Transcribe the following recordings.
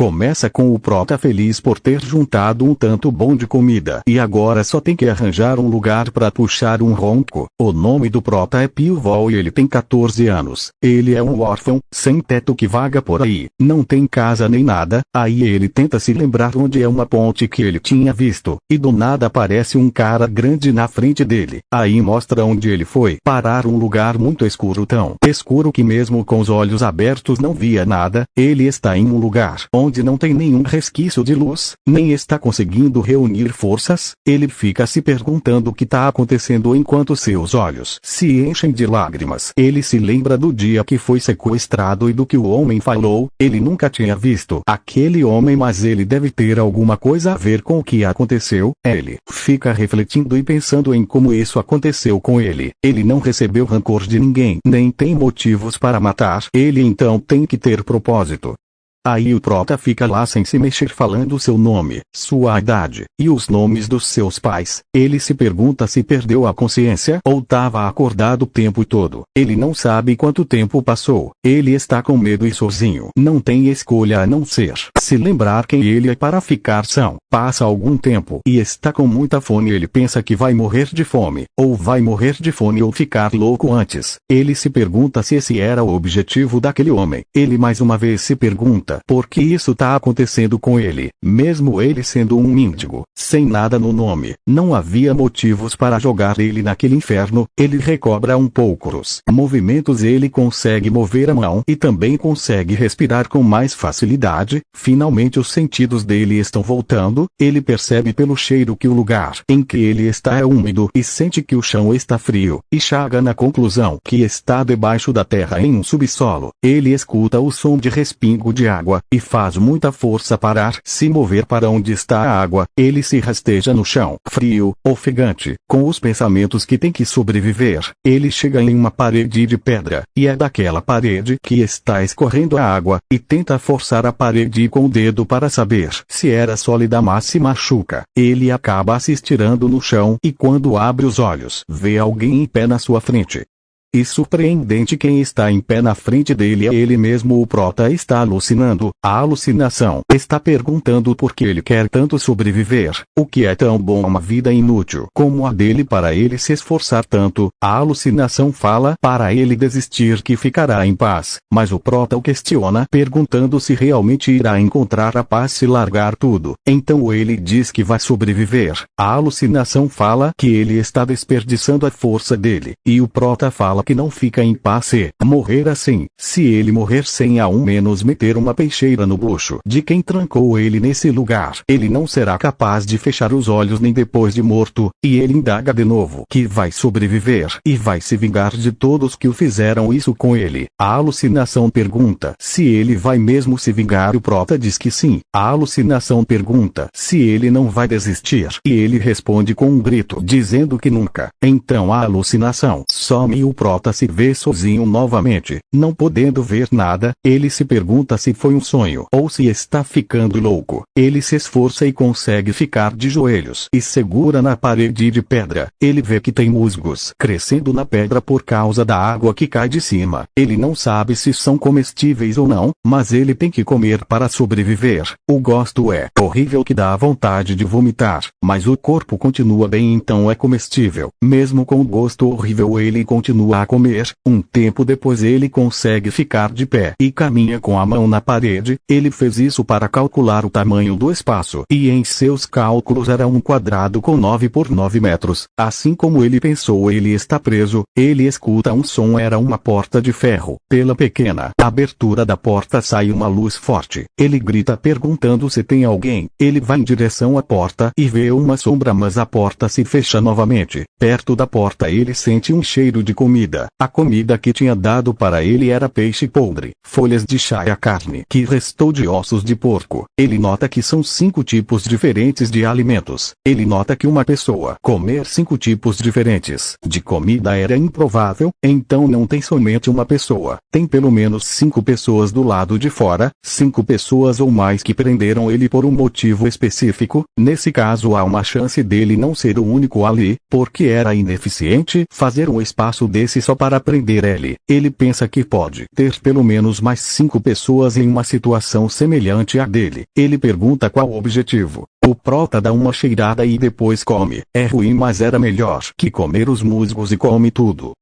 Começa com o prota feliz por ter juntado um tanto bom de comida e agora só tem que arranjar um lugar para puxar um ronco. O nome do prota é Pilvol e ele tem 14 anos. Ele é um órfão, sem teto que vaga por aí, não tem casa nem nada. Aí ele tenta se lembrar onde é uma ponte que ele tinha visto, e do nada aparece um cara grande na frente dele. Aí mostra onde ele foi parar, um lugar muito escuro, tão escuro que mesmo com os olhos abertos não via nada. Ele está em um lugar onde não tem nenhum resquício de luz, nem está conseguindo reunir forças. Ele fica se perguntando o que está acontecendo enquanto seus olhos se enchem de lágrimas. Ele se lembra do dia que foi sequestrado e do que o homem falou. Ele nunca tinha visto aquele homem, mas ele deve ter alguma coisa a ver com o que aconteceu. Ele fica refletindo e pensando em como isso aconteceu com ele. Ele não recebeu rancor de ninguém, nem tem motivos para matar. Ele então tem que ter propósito. Aí o prota fica lá sem se mexer, falando seu nome, sua idade, e os nomes dos seus pais. Ele se pergunta se perdeu a consciência ou estava acordado o tempo todo. Ele não sabe quanto tempo passou. Ele está com medo e sozinho. Não tem escolha a não ser se lembrar quem ele é para ficar são. Passa algum tempo e está com muita fome. Ele pensa que vai morrer de fome, ou vai morrer de fome ou ficar louco antes. Ele se pergunta se esse era o objetivo daquele homem. Ele mais uma vez se pergunta por que isso está acontecendo com ele, mesmo ele sendo um mendigo, sem nada no nome. Não havia motivos para jogar ele naquele inferno. Ele recobra um pouco os movimentos, ele consegue mover a mão e também consegue respirar com mais facilidade. Finalmente os sentidos dele estão voltando. Ele percebe pelo cheiro que o lugar em que ele está é úmido e sente que o chão está frio, e chega na conclusão que está debaixo da terra em um subsolo. Ele escuta o som de respingo de água e faz muita força para se mover para onde está a água. Ele se rasteja no chão, frio, ofegante, com os pensamentos que tem que sobreviver. Ele chega em uma parede de pedra, e é daquela parede que está escorrendo a água, e tenta forçar a parede com o dedo para saber se era sólida, mas se machuca. Ele acaba se estirando no chão, e quando abre os olhos, vê alguém em pé na sua frente. E surpreendente, quem está em pé na frente dele é ele mesmo. O prota está alucinando. A alucinação está perguntando por que ele quer tanto sobreviver. O que é tão bom uma vida inútil como a dele para ele se esforçar tanto? A alucinação fala para ele desistir, que ficará em paz. Mas o prota o questiona, perguntando se realmente irá encontrar a paz se largar tudo. Então ele diz que vai sobreviver. A alucinação fala que ele está desperdiçando a força dele. E o prota fala que não fica em paz se morrer assim. Se ele morrer sem ao menos meter uma peixeira no bucho de quem trancou ele nesse lugar, ele não será capaz de fechar os olhos nem depois de morto. E ele indaga de novo que vai sobreviver e vai se vingar de todos que o fizeram isso com ele. A alucinação pergunta se ele vai mesmo se vingar. O prota diz que sim. A alucinação pergunta se ele não vai desistir, e ele responde com um grito dizendo que nunca. Então a alucinação some e o prota se vê sozinho novamente, não podendo ver nada. Ele se pergunta se foi um sonho ou se está ficando louco. Ele se esforça e consegue ficar de joelhos e segura na parede de pedra. Ele vê que tem musgos crescendo na pedra por causa da água que cai de cima. Ele não sabe se são comestíveis ou não, mas ele tem que comer para sobreviver. O gosto é horrível, que dá vontade de vomitar, mas o corpo continua bem, então é comestível. Mesmo com o gosto horrível, ele continua a comer. Um tempo depois ele consegue ficar de pé e caminha com a mão na parede. Ele fez isso para calcular o tamanho do espaço, e em seus cálculos era um quadrado com 9 por 9 metros. Assim como ele pensou, ele está preso. Ele escuta um som, era uma porta de ferro. Pela pequena abertura da porta sai uma luz forte. Ele grita perguntando se tem alguém. Ele vai em direção à porta e vê uma sombra, mas a porta se fecha novamente. Perto da porta ele sente um cheiro de comida. A comida que tinha dado para ele era peixe podre, folhas de chá e a carne que restou de ossos de porco. Ele nota que são 5 tipos diferentes de alimentos. Ele nota que uma pessoa comer 5 tipos diferentes de comida era improvável, então não tem somente uma pessoa. Tem pelo menos 5 pessoas do lado de fora, 5 pessoas ou mais que prenderam ele por um motivo específico. Nesse caso há uma chance dele não ser o único ali, porque era ineficiente fazer um espaço desse aparece só para prender ele. Ele pensa que pode ter pelo menos mais 5 pessoas em uma situação semelhante à dele. Ele pergunta qual o objetivo. O prota dá uma cheirada e depois come. É ruim, mas era melhor que comer os musgos e come tudo.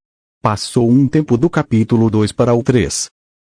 Passou um tempo do capítulo 2 para o 3.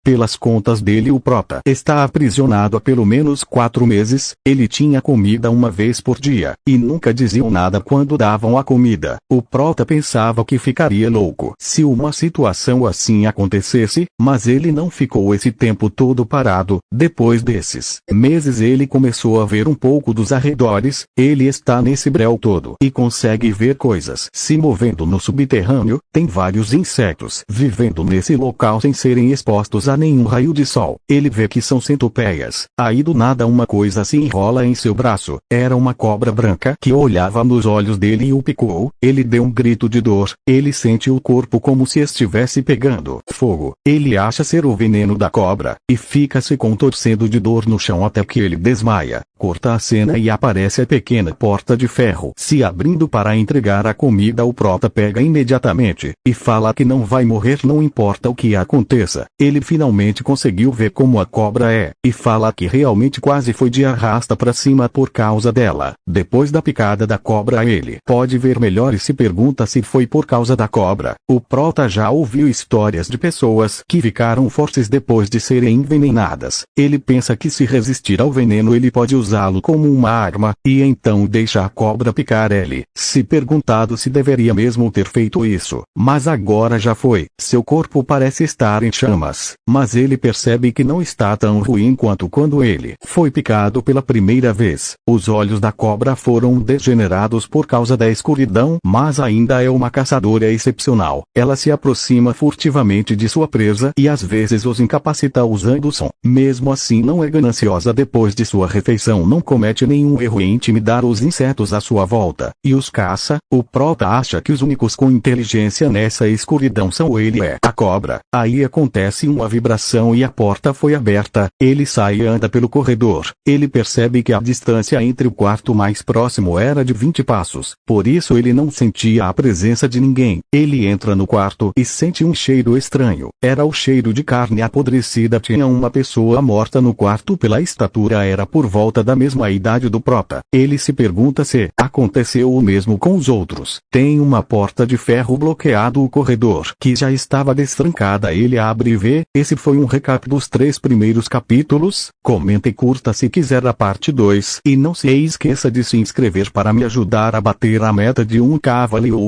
Pelas contas dele, o prota está aprisionado há pelo menos 4 meses. Ele tinha comida uma vez por dia, e nunca diziam nada quando davam a comida. O prota pensava que ficaria louco se uma situação assim acontecesse, mas ele não ficou esse tempo todo parado. Depois desses meses ele começou a ver um pouco dos arredores. Ele está nesse breu todo e consegue ver coisas se movendo no subterrâneo. Tem vários insetos vivendo nesse local sem serem expostos a nenhum raio de sol. Ele vê que são centopeias. Aí do nada uma coisa se enrola em seu braço. Era uma cobra branca que olhava nos olhos dele e o picou. Ele deu um grito de dor. Ele sente o corpo como se estivesse pegando fogo. Ele acha ser o veneno da cobra, e fica se contorcendo de dor no chão até que ele desmaia. Corta a cena e aparece a pequena porta de ferro se abrindo para entregar a comida. O prota pega imediatamente, e fala que não vai morrer não importa o que aconteça. Ele finalmente conseguiu ver como a cobra é, e fala que realmente quase foi de arrasta para cima por causa dela. Depois da picada da cobra ele pode ver melhor e se pergunta se foi por causa da cobra. O prota já ouviu histórias de pessoas que ficaram fortes depois de serem envenenadas. Ele pensa que se resistir ao veneno ele pode usá-lo como uma arma, e então deixa a cobra picar ele. Se perguntado se deveria mesmo ter feito isso, mas agora já foi. Seu corpo parece estar em chamas, mas ele percebe que não está tão ruim quanto quando ele foi picado pela primeira vez. Os olhos da cobra foram degenerados por causa da escuridão, mas ainda é uma caçadora excepcional. Ela se aproxima furtivamente de sua presa e às vezes os incapacita usando som. Mesmo assim não é gananciosa. Depois de sua refeição não comete nenhum erro em intimidar os insetos à sua volta, e os caça. O prota acha que os únicos com inteligência nessa escuridão são ele e a cobra. Aí acontece uma vibração e a porta foi aberta. Ele sai e anda pelo corredor. Ele percebe que a distância entre o quarto mais próximo era de 20 passos. Por isso ele não sentia a presença de ninguém. Ele entra no quarto e sente um cheiro estranho. Era o cheiro de carne apodrecida. Tinha uma pessoa morta no quarto. Pela estatura era por volta da mesma idade do prota. Ele se pergunta se aconteceu o mesmo com os outros. Tem uma porta de ferro bloqueado o corredor, que já estava destrancada. Ele abre e vê. Esse foi um recap dos 3 primeiros capítulos. Comenta e curta se quiser a parte 2. E não se esqueça de se inscrever para me ajudar a bater a meta de 1K. Valeu!